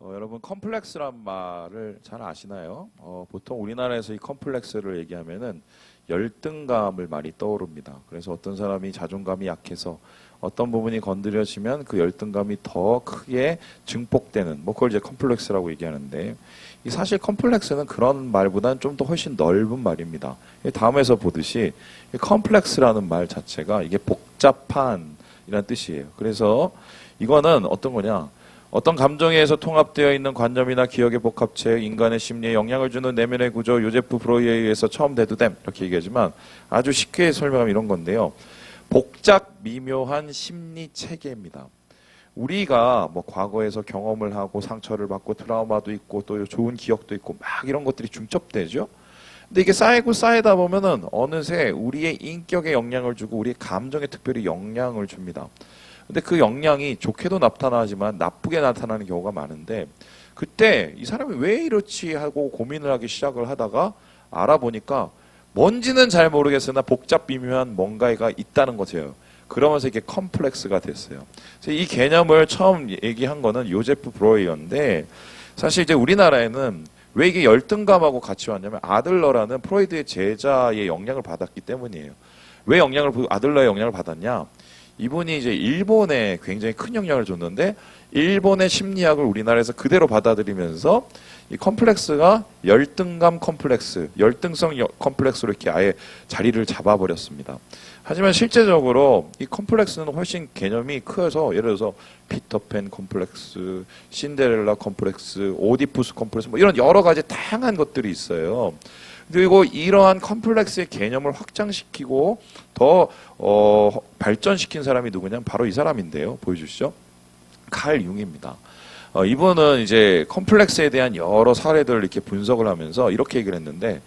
여러분 컴플렉스란 말을 잘 아시나요? 보통 우리나라에서 이 컴플렉스를 얘기하면은 열등감을 많이 떠오릅니다. 그래서 어떤 사람이 자존감이 약해서 어떤 부분이 건드려지면 그 열등감이 더 크게 증폭되는, 그걸 이제 컴플렉스라고 얘기하는데, 이 사실 컴플렉스는 그런 말보다는 좀 더 훨씬 넓은 말입니다. 다음에서 보듯이 이 컴플렉스라는 말 자체가 이게 복잡한이라는 뜻이에요. 그래서 이거는 어떤 거냐? 어떤 감정에 의해서 통합되어 있는 관념이나 기억의 복합체, 인간의 심리에 영향을 주는 내면의 구조, 요제프 브로이에 의해서 처음 대두됨, 이렇게 얘기하지만 아주 쉽게 설명하면 이런 건데요. 복잡 미묘한 심리 체계입니다. 우리가 과거에서 경험을 하고 상처를 받고 트라우마도 있고 또 좋은 기억도 있고 막 이런 것들이 중첩되죠. 근데 이게 쌓이고 쌓이다 보면은 어느새 우리의 인격에 영향을 주고 우리의 감정에 특별히 영향을 줍니다. 근데 그 영향이 좋게도 나타나지만 나쁘게 나타나는 경우가 많은데, 그때 이 사람이 왜 이렇지 하고 고민을 하기 시작을 하다가 알아보니까 뭔지는 잘 모르겠으나 복잡 미묘한 뭔가가 있다는 거죠. 그러면서 이게 컴플렉스가 됐어요. 그래서 이 개념을 처음 얘기한 거는 요제프 브로이어인데, 사실 이제 우리나라에는 왜 이게 열등감하고 같이 왔냐면 아들러라는 프로이드의 제자의 영향을 받았기 때문이에요. 왜 아들러의 영향을 받았냐? 이분이 이제 일본에 굉장히 큰 영향을 줬는데, 일본의 심리학을 우리나라에서 그대로 받아들이면서 이 컴플렉스가 열등감 컴플렉스, 열등성 컴플렉스로 이렇게 아예 자리를 잡아버렸습니다. 하지만 실제적으로 이 컴플렉스는 훨씬 개념이 커서, 예를 들어서 피터팬 컴플렉스, 신데렐라 컴플렉스, 오디푸스 컴플렉스, 이런 여러 가지 다양한 것들이 있어요. 그리고 이러한 컴플렉스의 개념을 확장시키고 더 발전시킨 사람이 누구냐면 바로 이 사람인데요. 보여주시죠. 칼 융입니다. 이분은 이제 컴플렉스에 대한 여러 사례들을 이렇게 분석을 하면서 이렇게 얘기를 했는데,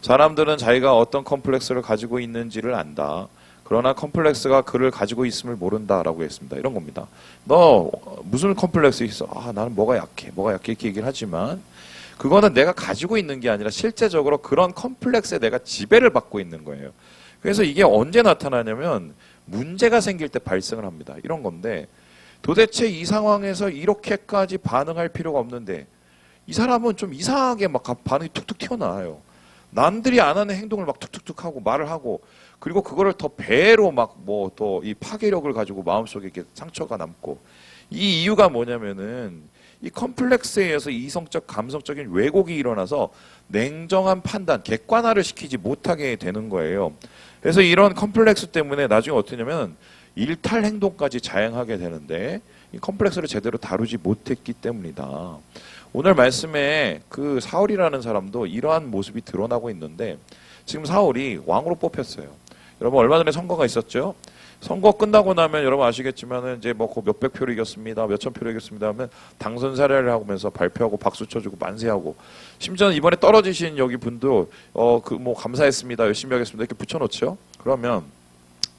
사람들은 자기가 어떤 컴플렉스를 가지고 있는지를 안다. 그러나 컴플렉스가 그를 가지고 있음을 모른다라고 했습니다. 이런 겁니다. 너 무슨 컴플렉스 있어? 나는 뭐가 약해 이렇게 얘기를 하지만, 그거는 내가 가지고 있는 게 아니라 실제적으로 그런 컴플렉스에 내가 지배를 받고 있는 거예요. 그래서 이게 언제 나타나냐면 문제가 생길 때 발생을 합니다. 이런 건데, 도대체 이 상황에서 이렇게까지 반응할 필요가 없는데 이 사람은 좀 이상하게 막 반응이 툭툭 튀어나와요. 남들이 안 하는 행동을 막 툭툭툭 하고 말을 하고, 그리고 그거를 더 배로 또 이 파괴력을 가지고 마음속에 이렇게 상처가 남고, 이 이유가 뭐냐면은 이 컴플렉스에 의해서 이성적, 감성적인 왜곡이 일어나서 냉정한 판단, 객관화를 시키지 못하게 되는 거예요. 그래서 이런 컴플렉스 때문에 나중에 어떻게 되냐면 일탈 행동까지 자행하게 되는데, 이 컴플렉스를 제대로 다루지 못했기 때문이다. 오늘 말씀에 그 사울이라는 사람도 이러한 모습이 드러나고 있는데, 지금 사울이 왕으로 뽑혔어요. 여러분 얼마 전에 선거가 있었죠? 선거 끝나고 나면 여러분 아시겠지만은 이제 그 몇백 표를 이겼습니다, 몇천 표를 이겼습니다 하면 당선 사례를 하면서 발표하고 박수 쳐주고 만세하고, 심지어는 이번에 떨어지신 여기 분도 감사했습니다, 열심히 하겠습니다 이렇게 붙여놓죠. 그러면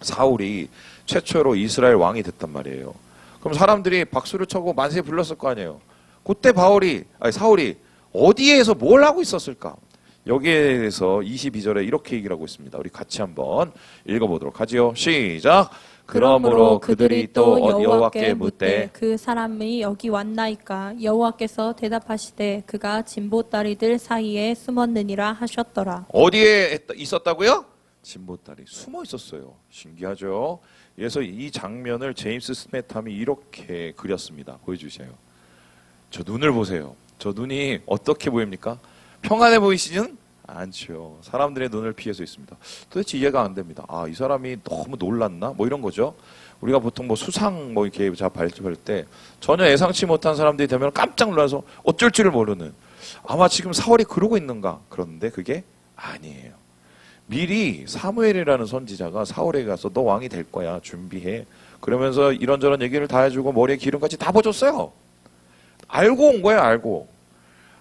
사울이 최초로 이스라엘 왕이 됐단 말이에요. 그럼 사람들이 박수를 쳐고 만세 불렀을 거 아니에요. 그때 사울이 어디에서 뭘 하고 있었을까? 여기에 대해서 22절에 이렇게 얘기를 하고 있습니다. 우리 같이 한번 읽어보도록 하지요. 시작! 그러므로 그들이 또 여호와께 묻되 그 사람이 여기 왔나이까? 여호와께서 대답하시되 그가 진보다리들 사이에 숨었느니라 하셨더라. 어디에 있었다고요? 진보다리 숨어 있었어요. 신기하죠? 그래서 이 장면을 제임스 스매탐이 이렇게 그렸습니다. 보여주세요. 저 눈을 보세요. 저 눈이 어떻게 보입니까? 평안해 보이시는 않죠. 사람들의 눈을 피해서 있습니다. 도대체 이해가 안 됩니다. 이 사람이 너무 놀랐나? 이런 거죠. 우리가 보통 수상 이렇게 발표할 때 전혀 예상치 못한 사람들이 되면 깜짝 놀라서 어쩔 줄을 모르는, 아마 지금 사울이 그러고 있는가? 그런데 그게 아니에요. 미리 사무엘이라는 선지자가 사울에게 가서 너 왕이 될 거야, 준비해. 그러면서 이런저런 얘기를 다 해주고 머리에 기름까지 다 부어줬어요. 알고 온 거예요.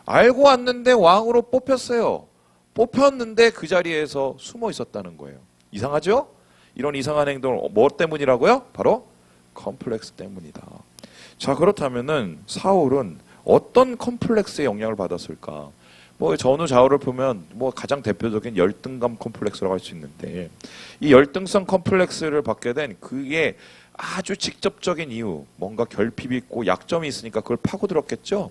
알고 왔는데 왕으로 뽑혔어요. 뽑혔는데 그 자리에서 숨어 있었다는 거예요. 이상하죠? 이런 이상한 행동을 뭐 때문이라고요? 바로 컴플렉스 때문이다. 자, 그렇다면은 사울은 어떤 컴플렉스의 영향을 받았을까? 전후좌우를 보면 가장 대표적인 열등감 컴플렉스라고 할 수 있는데, 이 열등성 컴플렉스를 받게 된 그게 아주 직접적인 이유, 뭔가 결핍이 있고 약점이 있으니까 그걸 파고들었겠죠.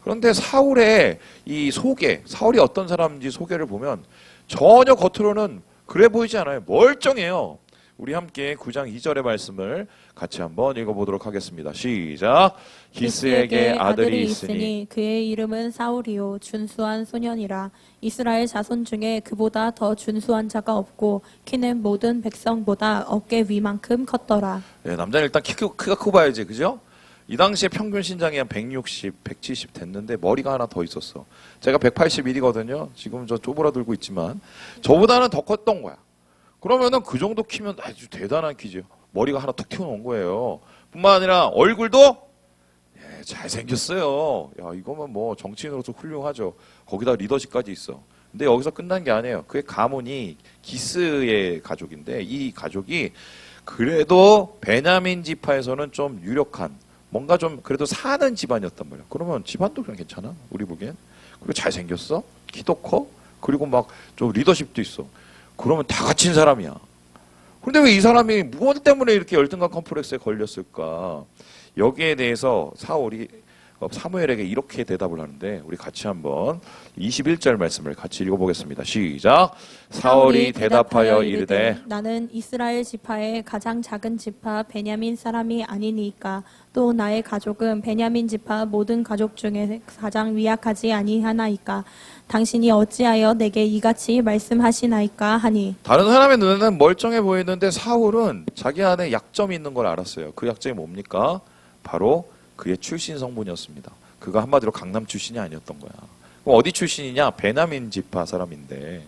그런데 사울의 이 소개, 사울이 어떤 사람인지 소개를 보면 전혀 겉으로는 그래 보이지 않아요. 멀쩡해요. 우리 함께 9장 2절의 말씀을 같이 한번 읽어보도록 하겠습니다. 시작. 기스에게 아들이 있으니 그의 이름은 사울이요 준수한 소년이라. 이스라엘 자손 중에 그보다 더 준수한 자가 없고 키는 모든 백성보다 어깨 위만큼 컸더라. 네, 남자는 일단 키가 크고 봐야지, 그죠? 이 당시에 평균 신장이 한 160, 170 됐는데 머리가 하나 더 있었어. 제가 181이거든요. 지금 저 쪼그라들고 있지만 저보다는 더 컸던 거야. 그러면은 그 정도 키면 아주 대단한 키죠. 머리가 하나 툭 튀어나온 거예요. 뿐만 아니라 얼굴도 잘생겼어요. 야, 이거면 뭐 정치인으로서 훌륭하죠. 거기다 리더십까지 있어. 근데 여기서 끝난 게 아니에요. 그의 가문이 기스의 가족인데 이 가족이 그래도 베냐민 지파에서는 좀 유력한 뭔가 좀 그래도 사는 집안이었단 말이야. 그러면 집안도 그냥 괜찮아. 우리 보기엔. 그리고 잘생겼어. 키도 커. 그리고 막 좀 리더십도 있어. 그러면 다 갇힌 사람이야. 그런데 왜 이 사람이 무엇 때문에 이렇게 열등감 컴플렉스에 걸렸을까? 여기에 대해서 사울이 사무엘에게 이렇게 대답을 하는데 우리 같이 한번 21절 말씀을 같이 읽어보겠습니다. 시작. 사울이 대답하여 이르되 나는 이스라엘 지파의 가장 작은 지파 베냐민 사람이 아니니까 또 나의 가족은 베냐민 지파 모든 가족 중에 가장 미약하지 아니하나이까 당신이 어찌하여 내게 이같이 말씀하시나이까 하니. 다른 사람의 눈에는 멀쩡해 보이는데 사울은 자기 안에 약점이 있는 걸 알았어요. 그 약점이 뭡니까? 바로 그의 출신 성분이었습니다. 그가 한마디로 강남 출신이 아니었던 거야. 그럼 어디 출신이냐? 베냐민 지파 사람인데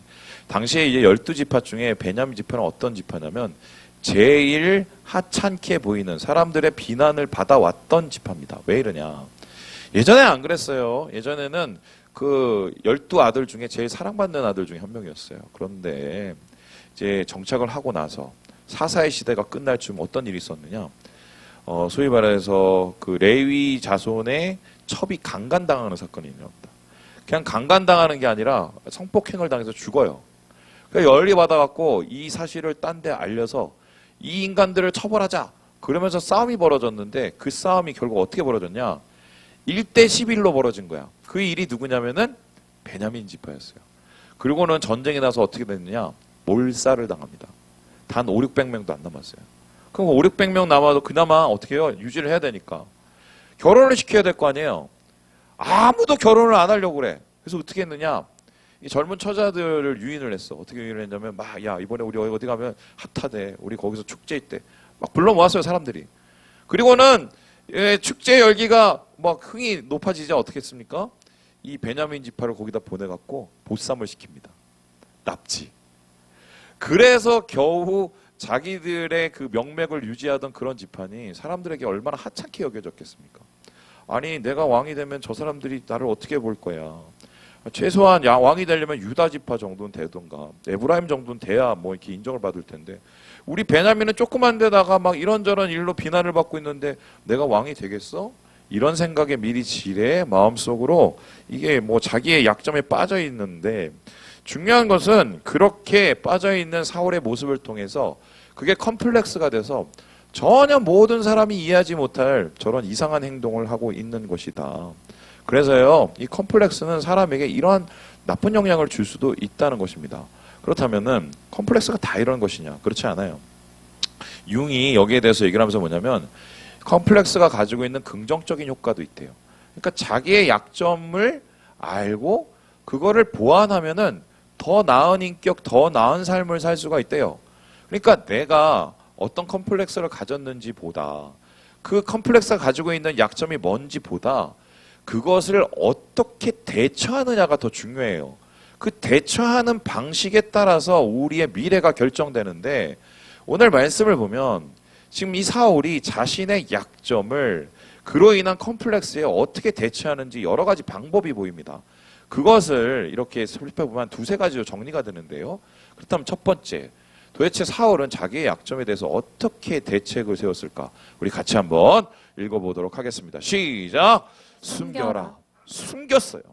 당시에 이제 12지파 중에 베냐민 지파는 어떤 지파냐면 제일 하찮게 보이는 사람들의 비난을 받아왔던 지파입니다. 왜 이러냐? 예전에 안 그랬어요. 예전에는 그 12아들 중에 제일 사랑받는 아들 중에 한 명이었어요. 그런데 이제 정착을 하고 나서 사사의 시대가 끝날 즈음 어떤 일이 있었느냐? 소위 말해서 그 레위 자손의 첩이 강간당하는 사건이 일어납니다. 그냥 강간당하는 게 아니라 성폭행을 당해서 죽어요. 그러니까 열이 받아갖고 이 사실을 딴 데 알려서 이 인간들을 처벌하자. 그러면서 싸움이 벌어졌는데 그 싸움이 결국 어떻게 벌어졌냐? 1대 11로 벌어진 거야. 그 일이 누구냐면은 베냐민 지파였어요. 그리고는 전쟁이 나서 어떻게 됐느냐? 몰살을 당합니다. 단 5, 600명도 안 남았어요. 그럼 5, 600명 남아도 그나마 어떻게 해요? 유지를 해야 되니까. 결혼을 시켜야 될 거 아니에요. 아무도 결혼을 안 하려고 그래. 그래서 어떻게 했느냐? 이 젊은 처자들을 유인을 했어. 어떻게 유인을 했냐면 막 야 이번에 우리 어디 가면 핫하대. 우리 거기서 축제 있대. 막 불러 모았어요 사람들이. 그리고는 축제 열기가 막 흥이 높아지자 어떻게 했습니까? 이 베냐민 지파를 거기다 보내갖고 보쌈을 시킵니다. 납치. 그래서 겨우 자기들의 그 명맥을 유지하던 그런 지판이 사람들에게 얼마나 하찮게 여겨졌겠습니까? 아니 내가 왕이 되면 저 사람들이 나를 어떻게 볼 거야. 최소한 왕이 되려면 유다 지파 정도는 되던가 에브라임 정도는 돼야 뭐 이렇게 인정을 받을 텐데 우리 베냐민은 조그만 데다가 막 이런저런 일로 비난을 받고 있는데 내가 왕이 되겠어? 이런 생각에 미리 지레 마음속으로 이게 뭐 자기의 약점에 빠져 있는데 중요한 것은 그렇게 빠져있는 사울의 모습을 통해서 그게 컴플렉스가 돼서 전혀 모든 사람이 이해하지 못할 저런 이상한 행동을 하고 있는 것이다. 그래서요, 이 컴플렉스는 사람에게 이러한 나쁜 영향을 줄 수도 있다는 것입니다. 그렇다면은 컴플렉스가 다 이런 것이냐? 그렇지 않아요. 융이 여기에 대해서 얘기를 하면서 뭐냐면 컴플렉스가 가지고 있는 긍정적인 효과도 있대요. 그러니까 자기의 약점을 알고 그거를 보완하면은 더 나은 인격, 더 나은 삶을 살 수가 있대요. 그러니까 내가 어떤 컴플렉스를 가졌는지 보다 그 컴플렉스가 가지고 있는 약점이 뭔지 보다 그것을 어떻게 대처하느냐가 더 중요해요. 그 대처하는 방식에 따라서 우리의 미래가 결정되는데 오늘 말씀을 보면 지금 이 사울이 자신의 약점을 그로 인한 컴플렉스에 어떻게 대처하는지 여러 가지 방법이 보입니다. 그것을 이렇게 살펴보면 두세 가지로 정리가 되는데요. 그렇다면 첫 번째, 도대체 사울은 자기의 약점에 대해서 어떻게 대책을 세웠을까? 우리 같이 한번 읽어보도록 하겠습니다. 시작! 숨겨라. 숨겼어요.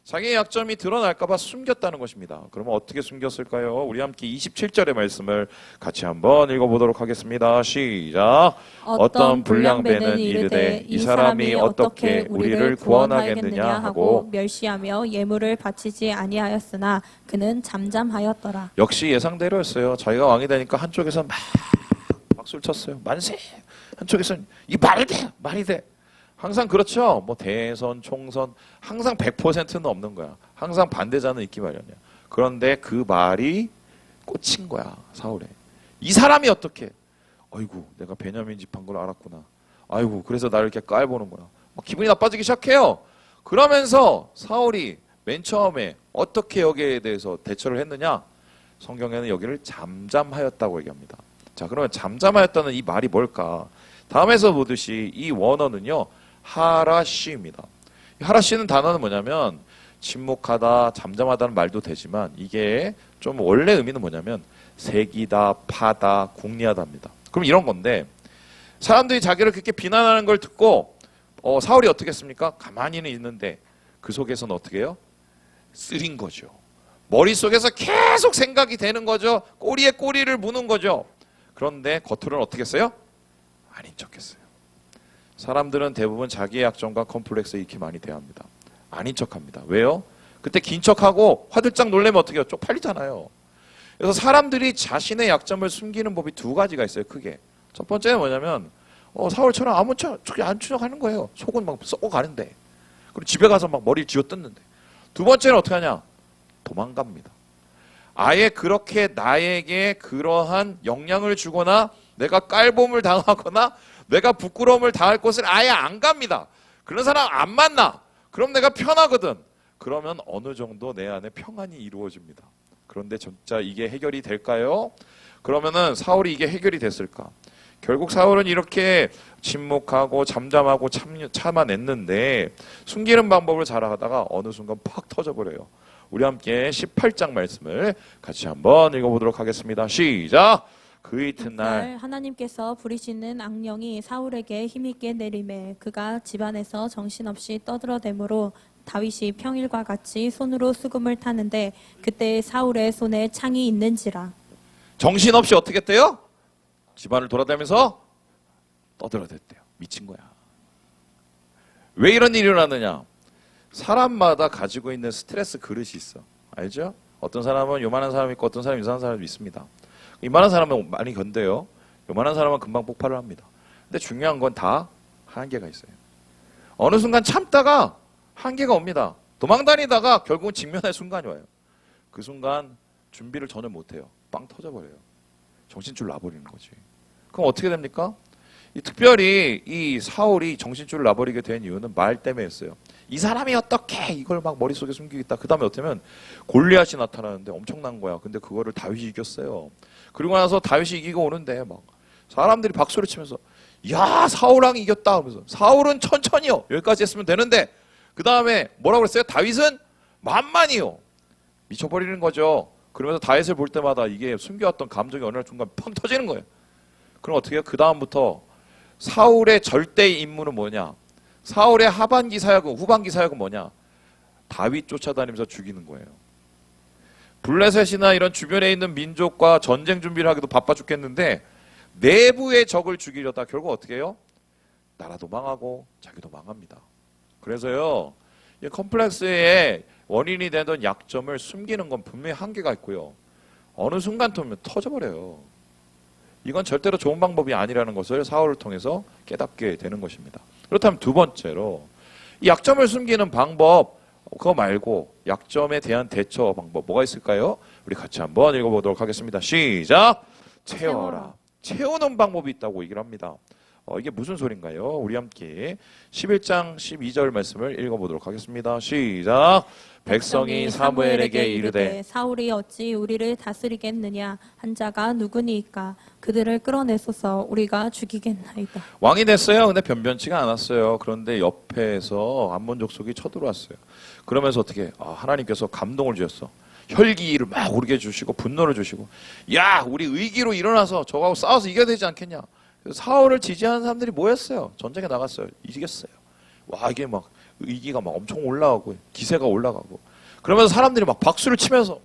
자기의 약점이 드러날까봐 숨겼다는 것입니다. 그러면 어떻게 숨겼을까요? 우리 함께 27절의 말씀을 같이 한번 읽어보도록 하겠습니다. 시작. 어떤 불량배는 이르되 이 사람이 어떻게 우리를 구원하겠느냐 하고 멸시하며 예물을 바치지 아니하였으나 그는 잠잠하였더라. 역시 예상대로였어요. 자기가 왕이 되니까 한쪽에서 막 박수를 쳤어요. 만세. 한쪽에서는 이 말이 돼, 말이 돼. 항상 그렇죠. 뭐 대선, 총선 항상 100%는 없는 거야. 항상 반대자는 있기 마련이야. 그런데 그 말이 꽂힌 거야, 사울에. 이 사람이 어떻게? 아이고, 내가 베냐민 집한 걸 알았구나. 아이고, 그래서 나를 이렇게 깔보는구나. 막 기분이 나빠지기 시작해요. 그러면서 사울이 맨 처음에 어떻게 여기에 대해서 대처를 했느냐? 성경에는 여기를 잠잠하였다고 얘기합니다. 자, 그러면 잠잠하였다는 이 말이 뭘까? 다음에서 보듯이 이 원어는요, 하라시입니다. 하라시는 단어는 뭐냐면 침묵하다, 잠잠하다는 말도 되지만 이게 좀 원래 의미는 뭐냐면 색이다, 파다, 궁리하다입니다. 그럼 이런 건데 사람들이 자기를 그렇게 비난하는 걸 듣고 사울이 어떻게 했습니까? 가만히는 있는데 그 속에서는 어떻게 해요? 쓰린 거죠. 머릿속에서 계속 생각이 되는 거죠. 꼬리에 꼬리를 무는 거죠. 그런데 겉으로는 어떻게 했어요? 아닌 척했어요. 사람들은 대부분 자기의 약점과 컴플렉스에 이렇게 많이 대합니다. 아닌 척합니다. 왜요? 그때 긴 척하고 화들짝 놀래면 어떻게 해요? 쪽팔리잖아요. 그래서 사람들이 자신의 약점을 숨기는 법이 두 가지가 있어요. 크게. 첫 번째는 뭐냐면 사울처럼 아무 척 안 추적하는 거예요. 속은 막 썩어가는데. 그리고 집에 가서 막 머리를 쥐어뜯는데. 두 번째는 어떻게 하냐? 도망갑니다. 아예 그렇게 나에게 그러한 영향을 주거나 내가 깔봄을 당하거나 내가 부끄러움을 당할 곳을 아예 안 갑니다. 그런 사람 안 만나. 그럼 내가 편하거든. 그러면 어느 정도 내 안에 평안이 이루어집니다. 그런데 진짜 이게 해결이 될까요? 그러면은 사울이 이게 해결이 됐을까? 결국 사울은 이렇게 침묵하고 잠잠하고 참아냈는데 숨기는 방법을 잘 하다가 어느 순간 팍 터져버려요. 우리 함께 18장 말씀을 같이 한번 읽어보도록 하겠습니다. 시작! 그 이튿날 하나님께서 부리시는 악령이 사울에게 힘있게 내림에 그가 집안에서 정신없이 떠들어대므로 다윗이 평일과 같이 손으로 수금을 타는데 그때 사울의 손에 창이 있는지라. 정신없이 어떻게 했대요? 집안을 돌아다니면서 떠들어댔대요. 미친 거야. 왜 이런 일이 일어나느냐? 사람마다 가지고 있는 스트레스 그릇이 있어. 알죠? 어떤 사람은 요만한 사람이 있고 어떤 사람은 이상한 사람이 있습니다. 이만한 사람은 많이 견뎌요. 요만한 사람은 금방 폭발을 합니다. 근데 중요한 건 다 한계가 있어요. 어느 순간 참다가 한계가 옵니다. 도망다니다가 결국은 직면할 순간이 와요. 그 순간 준비를 전혀 못해요. 빵 터져버려요. 정신줄 놔버리는 거지. 그럼 어떻게 됩니까? 특별히 이 사울이 정신줄을 놔버리게 된 이유는 말 때문에였어요. 이 사람이 어떻게 이걸 막 머릿속에 숨기겠다. 그 다음에 어쩌면 골리앗이 나타나는데 엄청난 거야. 근데 그거를 다윗이 이겼어요. 그리고 나서 다윗이 이기고 오는데 막 사람들이 박수를 치면서 야 사울왕이 이겼다 하면서 사울은 천천히요. 여기까지 했으면 되는데 그 다음에 뭐라고 그랬어요? 다윗은 만만히요. 미쳐버리는 거죠. 그러면서 다윗을 볼 때마다 이게 숨겨왔던 감정이 어느 순간 펑 터지는 거예요. 그럼 어떻게 해요? 그 다음부터 사울의 절대 임무는 뭐냐? 사울의 하반기 사역은 후반기 사역은 뭐냐? 다윗 쫓아다니면서 죽이는 거예요. 블레셋이나 이런 주변에 있는 민족과 전쟁 준비를 하기도 바빠 죽겠는데 내부의 적을 죽이려다 결국 어떻게 해요? 나라도 망하고 자기도 망합니다. 그래서요. 이 컴플렉스의 원인이 되던 약점을 숨기는 건 분명히 한계가 있고요. 어느 순간 터져버려요. 이건 절대로 좋은 방법이 아니라는 것을 사울을 통해서 깨닫게 되는 것입니다. 그렇다면 두 번째로 이 약점을 숨기는 방법 그거 말고 약점에 대한 대처 방법 뭐가 있을까요? 우리 같이 한번 읽어보도록 하겠습니다. 시작! 채워라. 채우는 방법이 있다고 얘기를 합니다. 이게 무슨 소린가요? 우리 함께 11장 12절 말씀을 읽어보도록 하겠습니다. 시작! 백성이 사무엘에게 이르되 사울이 어찌 우리를 다스리겠느냐 한 자가 누구니이까 그들을 끌어내소서 우리가 죽이겠나이다. 왕이 됐어요. 근데 변변치가 않았어요. 그런데 옆에서 암몬 족속이 쳐들어왔어요. 그러면서 어떻게 하나님께서 감동을 주셨어. 혈기를 막 오르게 주시고 분노를 주시고 야 우리 의기로 일어나서 저하고 싸워서 이겨야 되지 않겠냐. 그래서 사울을 지지하는 사람들이 모였어요. 전쟁에 나갔어요. 이겼어요. 와 이게 막 의기가 막 엄청 올라가고 기세가 올라가고 그러면서 사람들이 막 박수를 치면서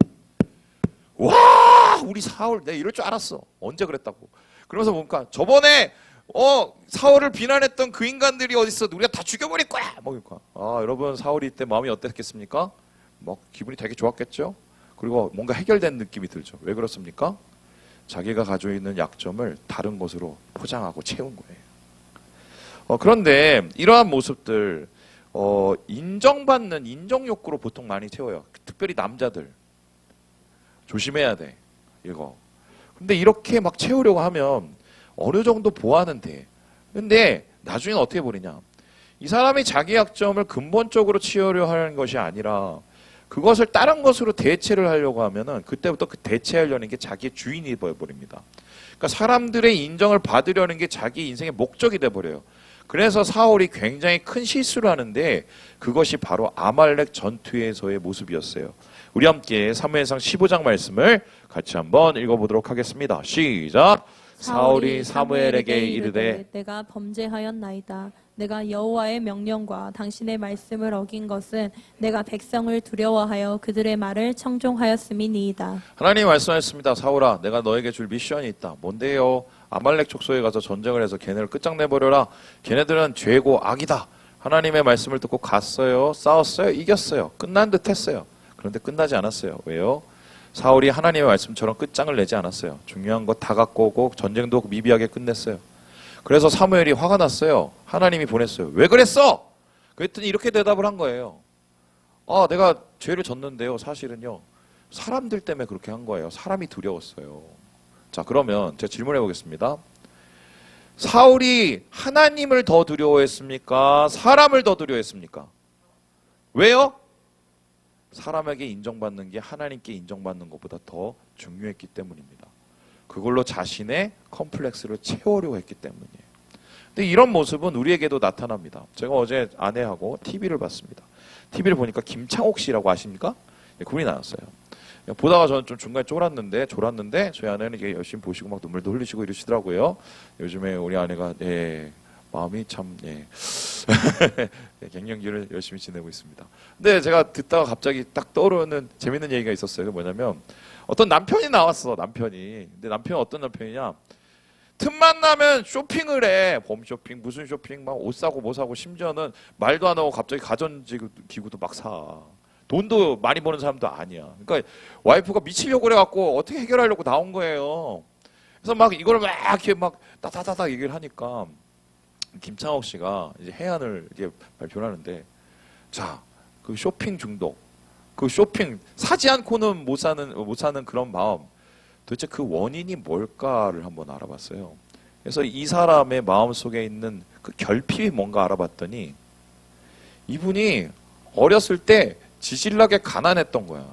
와 우리 사울 내가 이럴 줄 알았어. 언제 그랬다고. 그러면서 보니까 저번에 사울을 비난했던 그 인간들이 어디 있어? 우리가 다 죽여버릴 거야. 그러니까 여러분 사울이 이때 마음이 어땠겠습니까? 막 기분이 되게 좋았겠죠. 그리고 뭔가 해결된 느낌이 들죠. 왜 그렇습니까? 자기가 가지고 있는 약점을 다른 것으로 포장하고 채운 거예요. 그런데 이러한 모습들 인정받는 인정 욕구로 보통 많이 채워요. 특별히 남자들 조심해야 돼. 이거. 근데 이렇게 막 채우려고 하면 어느 정도 보완은 돼. 근데 나중에는 어떻게 버리냐. 이 사람이 자기 약점을 근본적으로 치우려 하는 것이 아니라 그것을 다른 것으로 대체를 하려고 하면은 그때부터 그 대체하려는 게 자기의 주인이 되어버립니다. 그러니까 사람들의 인정을 받으려는 게 자기 인생의 목적이 돼버려요. 그래서 사울이 굉장히 큰 실수를 하는데 그것이 바로 아말렉 전투에서의 모습이었어요. 우리 함께 사무엘상 15장 말씀을 같이 한번 읽어보도록 하겠습니다. 시작. 사울이 사무엘에게 이르되 내가 범죄하였나이다. 내가 여호와의 명령과 당신의 말씀을 어긴 것은 내가 백성을 두려워하여 그들의 말을 청종하였음이니이다. 하나님 말씀하셨습니다. 사울아, 내가 너에게 줄 미션이 있다. 뭔데요? 아말렉 족속에 가서 전쟁을 해서 걔네를 끝장내버려라. 걔네들은 죄고 악이다. 하나님의 말씀을 듣고 갔어요. 싸웠어요. 이겼어요. 끝난 듯 했어요. 그런데 끝나지 않았어요. 왜요? 사울이 하나님의 말씀처럼 끝장을 내지 않았어요. 중요한 거 다 갖고 오고 전쟁도 미비하게 끝냈어요. 그래서 사무엘이 화가 났어요. 하나님이 보냈어요. 왜 그랬어? 그랬더니 이렇게 대답을 한 거예요. 내가 죄를 졌는데요. 사실은요. 사람들 때문에 그렇게 한 거예요. 사람이 두려웠어요. 자, 그러면 제가 질문해 보겠습니다. 사울이 하나님을 더 두려워했습니까? 사람을 더 두려워했습니까? 왜요? 사람에게 인정받는 게 하나님께 인정받는 것보다 더 중요했기 때문입니다. 그걸로 자신의 컴플렉스를 채우려고 했기 때문이에요. 근데 이런 모습은 우리에게도 나타납니다. 제가 어제 아내하고 TV를 봤습니다. TV를 보니까 김창옥 씨라고 아십니까? 네, 그분이 나왔어요. 보다가 저는 좀 중간에 졸았는데 저희 아내는 이게 열심히 보시고 막 눈물도 흘리시고 이러시더라고요. 요즘에 우리 아내가 마음이 참 갱년기를 열심히 지내고 있습니다. 근데 제가 듣다가 갑자기 딱 떠오르는 재밌는 얘기가 있었어요. 뭐냐면 어떤 남편이 나왔어. 근데 남편이 어떤 남편이냐. 틈만 나면 쇼핑을 해. 홈쇼핑 무슨 쇼핑 막 옷 사고 뭐 사고 심지어는 말도 안 하고 갑자기 가전기구도 막 사. 돈도 많이 버는 사람도 아니야. 그러니까 와이프가 미치려고 그래갖고 어떻게 해결하려고 나온 거예요. 그래서 막 이거를 막 이렇게 막 따다다다 얘기를 하니까 김창옥 씨가 이제 해안을 이렇게 발표를 하는데, 자, 그 쇼핑 중독, 그 쇼핑 사지 않고는 못 사는 그런 마음, 도대체 그 원인이 뭘까를 한번 알아봤어요. 그래서 이 사람의 마음 속에 있는 그 결핍이 뭔가 알아봤더니 이분이 어렸을 때 지질나게 가난했던 거야.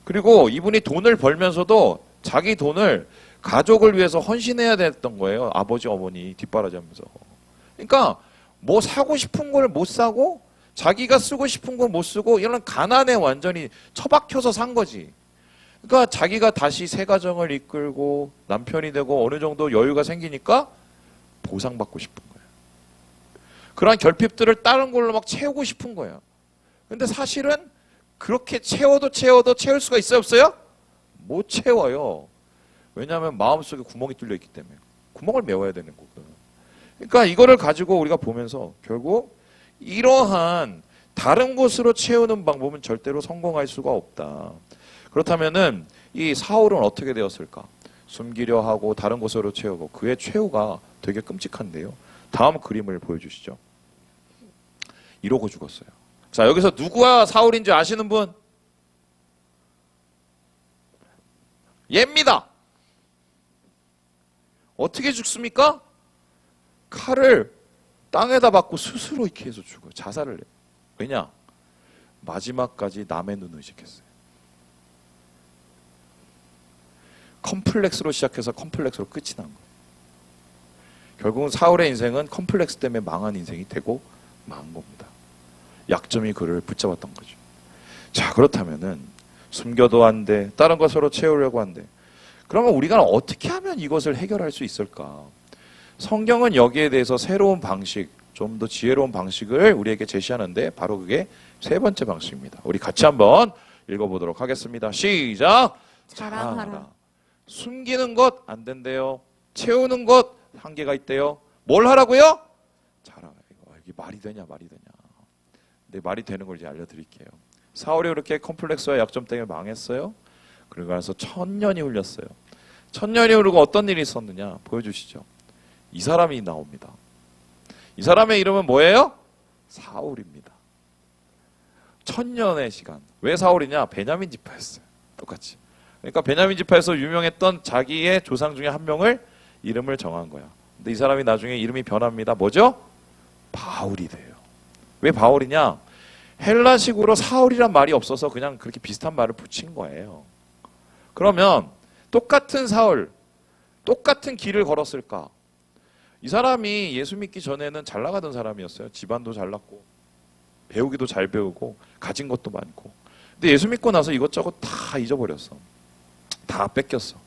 그리고 이분이 돈을 벌면서도 자기 돈을 가족을 위해서 헌신해야 됐던 거예요. 아버지, 어머니 뒷바라지하면서. 그러니까 뭐 사고 싶은 걸 못 사고 자기가 쓰고 싶은 걸 못 쓰고 이런 가난에 완전히 처박혀서 산 거지. 그러니까 자기가 다시 새 가정을 이끌고 남편이 되고 어느 정도 여유가 생기니까 보상받고 싶은 거예요. 그런 결핍들을 다른 걸로 막 채우고 싶은 거예요. 근데 사실은 그렇게 채워도 채울 수가 있어요, 없어요? 못 채워요. 왜냐하면 마음속에 구멍이 뚫려 있기 때문에. 구멍을 메워야 되는 거거든. 그러니까 이거를 가지고 우리가 보면서 결국 이러한 다른 곳으로 채우는 방법은 절대로 성공할 수가 없다. 그렇다면은 이 사울은 어떻게 되었을까? 숨기려 하고 다른 곳으로 채우고 그의 최후가 되게 끔찍한데요. 다음 그림을 보여주시죠. 이러고 죽었어요. 자, 여기서 누구가 사울인지 아시는 분? 얘입니다. 어떻게 죽습니까? 칼을 땅에다 박고 스스로 이렇게 해서 죽어요. 자살을 해요. 왜냐? 마지막까지 남의 눈을 의식했어요. 컴플렉스로 시작해서 컴플렉스로 끝이 난 거예요. 결국은 사울의 인생은 컴플렉스 때문에 망한 인생이 되고 망한 겁니다. 약점이 그를 붙잡았던 거죠. 자, 그렇다면은 숨겨도 안 돼. 다른 것으로 채우려고 한대. 그러면 우리가 어떻게 하면 이것을 해결할 수 있을까? 성경은 여기에 대해서 새로운 방식, 좀 더 지혜로운 방식을 우리에게 제시하는데 바로 그게 세 번째 방식입니다. 우리 같이 한번 읽어보도록 하겠습니다. 시작! 자랑하라. 숨기는 것 안 된대요. 채우는 것 한계가 있대요. 뭘 하라고요? 자랑. 이게 말이 되냐 말이 되냐. 근데 말이 되는 걸 이제 알려드릴게요. 사울이 그렇게 컴플렉스와 약점 때문에 망했어요. 그러고 나서 1000년이 흘렸어요. 1000년이 흐르고 어떤 일이 있었느냐 보여주시죠. 이 사람이 나옵니다. 이 사람의 이름은 뭐예요? 사울입니다. 1000년의 시간. 왜 사울이냐? 베냐민 지파였어요. 똑같이. 그러니까 베냐민 지파에서 유명했던 자기의 조상 중에 한 명을 이름을 정한 거야. 근데 이 사람이 나중에 이름이 변합니다. 뭐죠? 바울이 돼요. 왜 바울이냐? 헬라식으로 사울이란 말이 없어서 그냥 그렇게 비슷한 말을 붙인 거예요. 그러면 똑같은 사울, 똑같은 길을 걸었을까? 이 사람이 예수 믿기 전에는 잘 나가던 사람이었어요. 집안도 잘났고 배우기도 잘 배우고 가진 것도 많고. 근데 예수 믿고 나서 이것저것 다 잊어버렸어. 다 뺏겼어.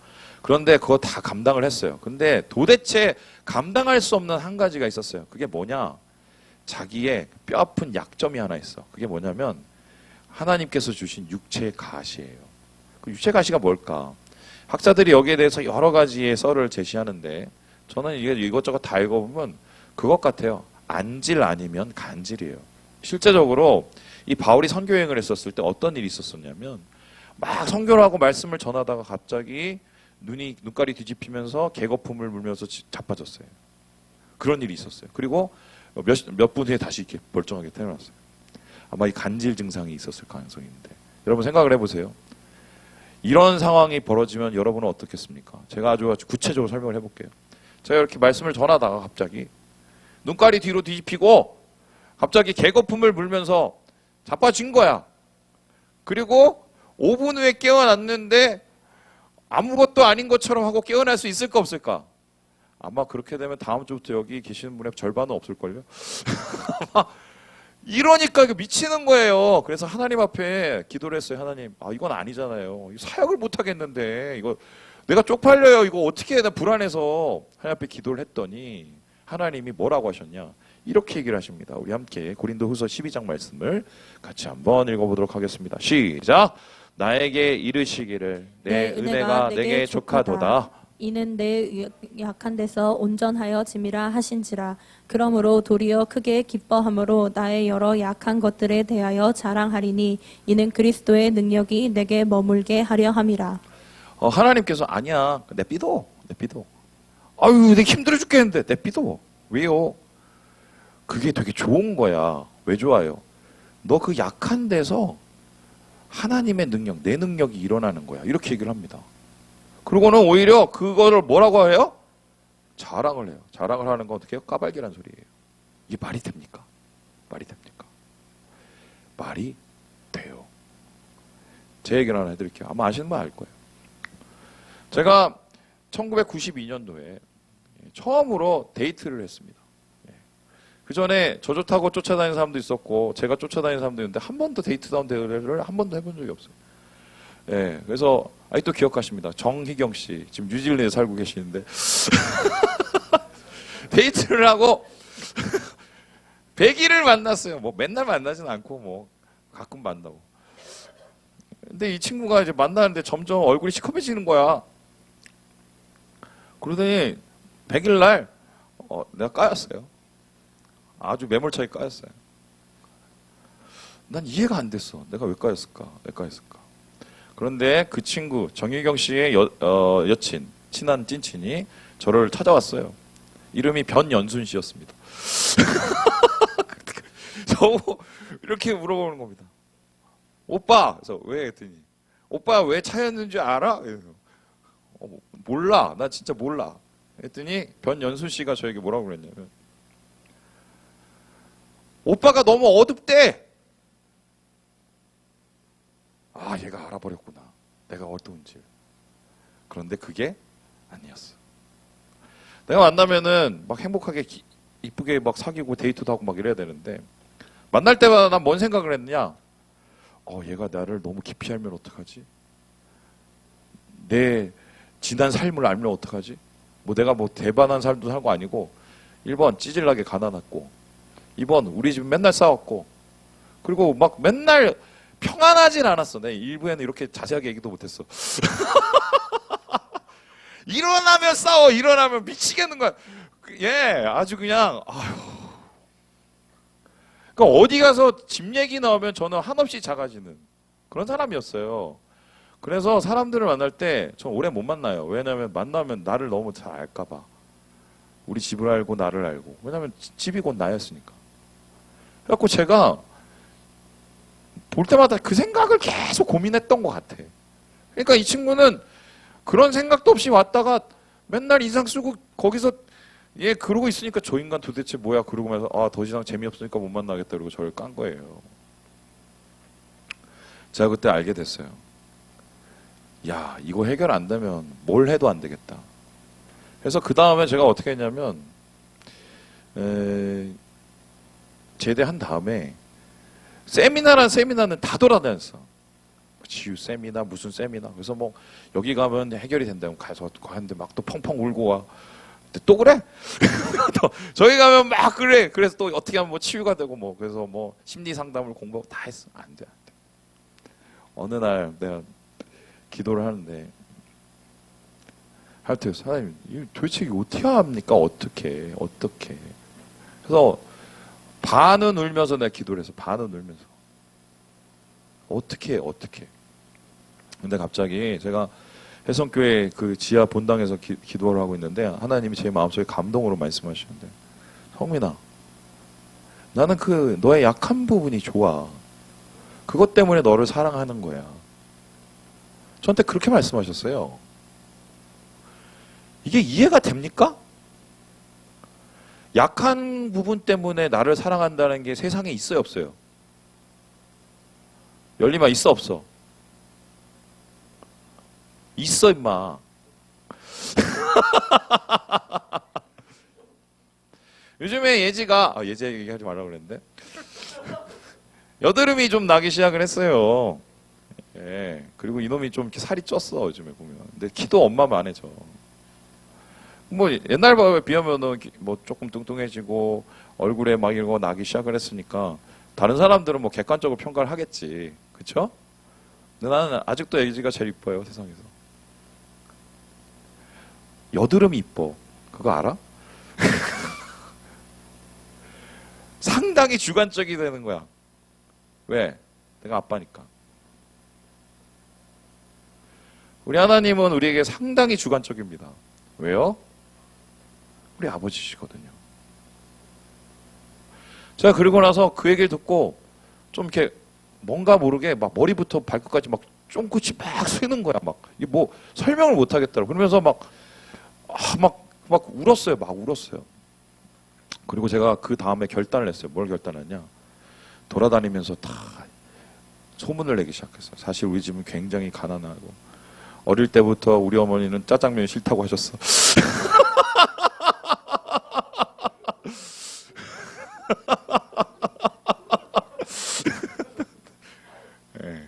그런데 그거 다 감당을 했어요. 근데 도대체 감당할 수 없는 한 가지가 있었어요. 그게 뭐냐? 자기의 뼈아픈 약점이 하나 있어. 그게 뭐냐면 하나님께서 주신 육체의 가시예요. 그 육체 가시가 뭘까? 학자들이 여기에 대해서 여러 가지의 썰을 제시하는데 저는 이게 이것저것 다 읽어보면 그것 같아요. 안질 아니면 간질이에요. 실제적으로 이 바울이 선교 여행을 했었을 때 어떤 일이 있었었냐면 막 선교를 하고 말씀을 전하다가 갑자기 눈깔이 뒤집히면서 개거품을 물면서 자빠졌어요. 그런 일이 있었어요. 그리고 몇 분 후에 다시 이렇게 멀쩡하게 태어났어요. 아마 이 간질 증상이 있었을 가능성이 있는데 여러분 생각을 해보세요. 이런 상황이 벌어지면 여러분은 어떻겠습니까? 제가 아주 구체적으로 설명을 해볼게요. 제가 이렇게 말씀을 전하다가 갑자기 눈깔이 뒤로 뒤집히고 갑자기 개거품을 물면서 자빠진 거야. 그리고 5분 후에 깨어났는데 아무것도 아닌 것처럼 하고 깨어날 수 있을까 없을까? 아마 그렇게 되면 다음 주부터 여기 계시는 분의 절반은 없을걸요? 아마 이러니까 이거 미치는 거예요. 그래서 하나님 앞에 기도를 했어요. 하나님, 이건 아니잖아요. 사역을 못 하겠는데 이거 내가 쪽팔려요. 이거 어떻게 해? 나 불안해서 하나님 앞에 기도를 했더니 하나님이 뭐라고 하셨냐? 이렇게 얘기를 하십니다. 우리 함께 고린도후서 12장 말씀을 같이 한번 읽어보도록 하겠습니다. 시작! 나에게 이르시기를 내 은혜가 내게 족하도다. 이는 내 약한 데서 온전하여 짐이라 하신지라. 그러므로 도리어 크게 기뻐함으로 나의 여러 약한 것들에 대하여 자랑하리니 이는 그리스도의 능력이 내게 머물게 하려 함이라. 하나님께서 아니야. 내비둬. 아유, 내가 힘들어 죽겠는데 내비둬. 왜요? 그게 되게 좋은 거야. 왜 좋아요? 너 그 약한 데서 하나님의 능력, 내 능력이 일어나는 거야. 이렇게 얘기를 합니다. 그리고는 오히려 그거를 뭐라고 해요? 자랑을 해요. 자랑을 하는 건 어떻게 해요? 까발기란 소리예요. 이게 말이 됩니까? 말이 됩니까? 말이 돼요. 제 얘기를 하나 해드릴게요. 아마 아시는 분 알 거예요. 제가 1992년도에 처음으로 데이트를 했습니다. 그 전에 저 좋다고 쫓아다니는 사람도 있었고 제가 쫓아다니는 사람도 있는데 한 번도 데이트다운 대회를 한 번도 해본 적이 없어요. 예, 그래서 아직도 기억하십니다. 정희경 씨 지금 뉴질랜드에 살고 계시는데 데이트를 하고 100일을 만났어요. 뭐 맨날 만나진 않고 뭐 가끔 만나고. 근데 이 친구가 이제 만나는데 점점 얼굴이 시커매지는 거야. 그러더니 100일 날 내가 까였어요. 아주 매몰차게 까였어요. 난 이해가 안 됐어. 내가 왜 까였을까? 그런데 그 친구 정유경 씨의 여친, 친한 찐친이 저를 찾아왔어요. 이름이 변연순 씨였습니다. 저 이렇게 물어보는 겁니다. 오빠! 그래서 왜? 했더니 오빠 왜 차였는 줄 알아? 몰라. 나 진짜 몰라. 했더니 변연순 씨가 저에게 뭐라고 그랬냐면 오빠가 너무 어둡대. 얘가 알아버렸구나. 내가 어두운지. 그런데 그게 아니었어. 내가 만나면은 막 행복하게 이쁘게 막 사귀고 데이트도 하고 막 이래야 되는데 만날 때마다 난 뭔 생각을 했느냐? 얘가 나를 너무 깊이 알면 어떡하지? 내 지난 삶을 알면 어떡하지? 뭐 내가 뭐 대반한 삶도 살고 아니고 1번 찌질나게 가난했고 이번 우리 집 맨날 싸웠고 그리고 막 맨날 평안하진 않았어. 내 일부에는 이렇게 자세하게 얘기도 못했어. 일어나면 싸워. 일어나면 미치겠는 거야. 예, 아주 그냥 아휴. 그러니까 어디 가서 집 얘기 나오면 저는 한없이 작아지는 그런 사람이었어요. 그래서 사람들을 만날 때 전 오래 못 만나요. 왜냐하면 만나면 나를 너무 잘 알까 봐. 우리 집을 알고 나를 알고. 왜냐하면 집이 곧 나였으니까. 그래갖고 제가 볼 때마다 그 생각을 계속 고민했던 것 같아. 그러니까 이 친구는 그런 생각도 없이 왔다가 맨날 인상 쓰고 거기서 얘 그러고 있으니까 저 인간 도대체 뭐야 그러고 면서 아, 더 이상 재미없으니까 못 만나겠다 그러고 저를 깐 거예요. 제가 그때 알게 됐어요. 야, 이거 해결 안 되면 뭘 해도 안 되겠다. 그래서 그 다음에 제가 어떻게 했냐면 제대한 다음에 세미나란 세미나는 다 돌아다녔어. 지유 세미나 무슨 세미나. 그래서 뭐 여기 가면 해결이 된다면 가서 가는데 막 또 펑펑 울고 와. 근데 또 그래? 또 저기 가면 막 그래. 그래서 또 어떻게 하면 뭐 치유가 되고 뭐 그래서 뭐 심리 상담을 공부하고 다 했어. 안 돼, 안 돼. 어느 날 내가 기도를 하는데 할 때 사장님 이 도대체 이게 어떻게 합니까? 어떻게 그래서 반은 울면서 내가 기도를 해서 반은 울면서 어떻게 근데 갑자기 제가 해성교회 그 지하 본당에서 기도를 하고 있는데 하나님이 제 마음속에 감동으로 말씀하시는데 성민아 나는 그 너의 약한 부분이 좋아. 그것 때문에 너를 사랑하는 거야. 저한테 그렇게 말씀하셨어요. 이게 이해가 됩니까? 약한 부분 때문에 나를 사랑한다는 게 세상에 있어요, 없어요? 열리마 있어, 없어? 있어, 임마. 요즘에 예지가, 예지 얘기하지 말라고 그랬는데. 여드름이 좀 나기 시작을 했어요. 예. 그리고 이놈이 좀 이렇게 살이 쪘어, 요즘에 보면. 근데 키도 엄마만 해져. 뭐, 옛날에 비하면은 뭐 조금 뚱뚱해지고 얼굴에 막 이런 거 나기 시작을 했으니까 다른 사람들은 뭐 객관적으로 평가를 하겠지. 그쵸? 근데 나는 아직도 예지가 제일 이뻐요, 세상에서. 여드름이 이뻐. 그거 알아? 상당히 주관적이 되는 거야. 왜? 내가 아빠니까. 우리 하나님은 우리에게 상당히 주관적입니다. 왜요? 우리 아버지시거든요. 제가 그러고 나서 그 얘기를 듣고 좀 이렇게 뭔가 모르게 막 머리부터 발끝까지 막 쫑긋이 막 쓰는 거야. 막 이게 뭐 설명을 못 하겠더라고. 그러면서 막 울었어요. 막 울었어요. 그리고 제가 그 다음에 결단을 했어요. 뭘 결단했냐? 돌아다니면서 다 소문을 내기 시작했어요. 사실 우리 집은 굉장히 가난하고 어릴 때부터 우리 어머니는 짜장면이 싫다고 하셨어. 네.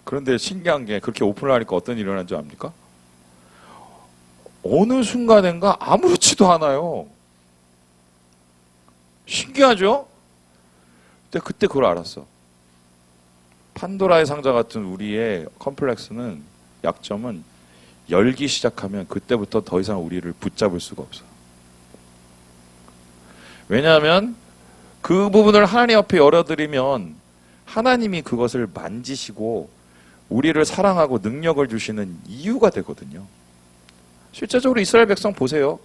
그런데 신기한 게 그렇게 오픈을 하니까 어떤 일이 일어난 줄 압니까? 어느 순간인가 아무렇지도 않아요. 신기하죠? 근데 그때 그걸 알았어. 판도라의 상자 같은 우리의 컴플렉스는 약점은 열기 시작하면 그때부터 더 이상 우리를 붙잡을 수가 없어. 왜냐하면 그 부분을 하나님 앞에 열어드리면 하나님이 그것을 만지시고 우리를 사랑하고 능력을 주시는 이유가 되거든요. 실제적으로 이스라엘 백성 보세요.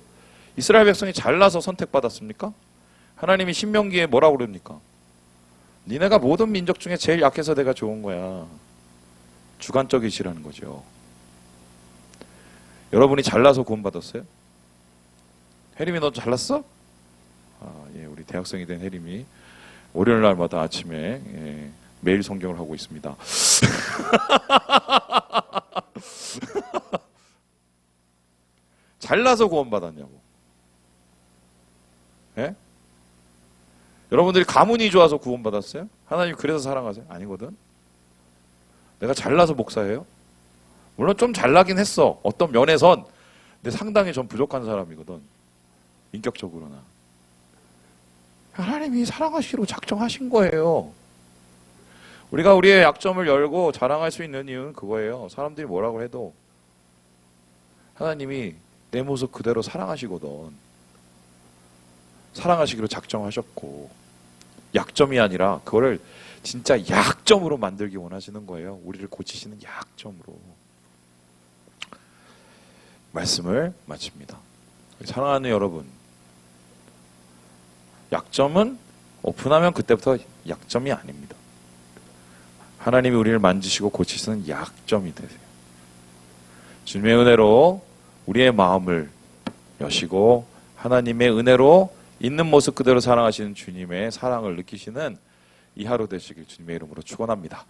이스라엘 백성이 잘나서 선택받았습니까? 하나님이 신명기에 뭐라고 그럽니까? 니네가 모든 민족 중에 제일 약해서 내가 좋은 거야. 주관적이시라는 거죠. 여러분이 잘나서 구원받았어요? 혜림이 너 잘났어? 예, 우리 대학생이 된 혜림이 월요일 날마다 아침에 매일 성경을 하고 있습니다. 잘나서 구원받았냐고. 예? 여러분들이 가문이 좋아서 구원받았어요? 하나님 그래서 사랑하세요? 아니거든. 내가 잘나서 목사예요? 물론 좀 잘나긴 했어. 어떤 면에선. 근데 상당히 좀 부족한 사람이거든. 인격적으로나. 하나님이 사랑하시기로 작정하신 거예요. 우리가 우리의 약점을 열고 자랑할 수 있는 이유는 그거예요. 사람들이 뭐라고 해도 하나님이 내 모습 그대로 사랑하시거든. 사랑하시기로 작정하셨고 약점이 아니라 그거를 진짜 약점으로 만들기 원하시는 거예요. 우리를 고치시는 약점으로. 말씀을 마칩니다. 사랑하는 여러분, 약점은 오픈하면 그때부터 약점이 아닙니다. 하나님이 우리를 만지시고 고치시는 약점이 되세요. 주님의 은혜로 우리의 마음을 여시고 하나님의 은혜로 있는 모습 그대로 사랑하시는 주님의 사랑을 느끼시는 이 하루 되시길 주님의 이름으로 축원합니다.